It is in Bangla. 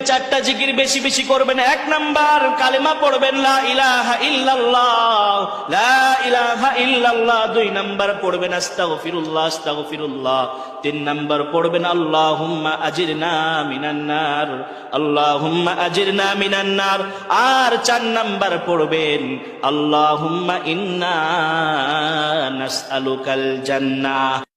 চারটা জিকির বেশি বেশি করবেন। 1 নাম্বার কালেমা পড়বেন লা ইলাহা ইল্লাল্লাহ, লা ইলাহা ইল্লাল্লাহ। 2 নাম্বার পড়বেন আস্তাগফিরুল্লাহ, আস্তাগফিরুল্লাহ। 3 নাম্বার পড়বেন আল্লাহুম্মা আজিরনা মিনান নার, আল্লাহুম্মা আজিরনা মিনান নার। আর 4 নাম্বার পড়বেন আল্লাহুম্মা ইন্না নাসআলুকাল জান্নাহ।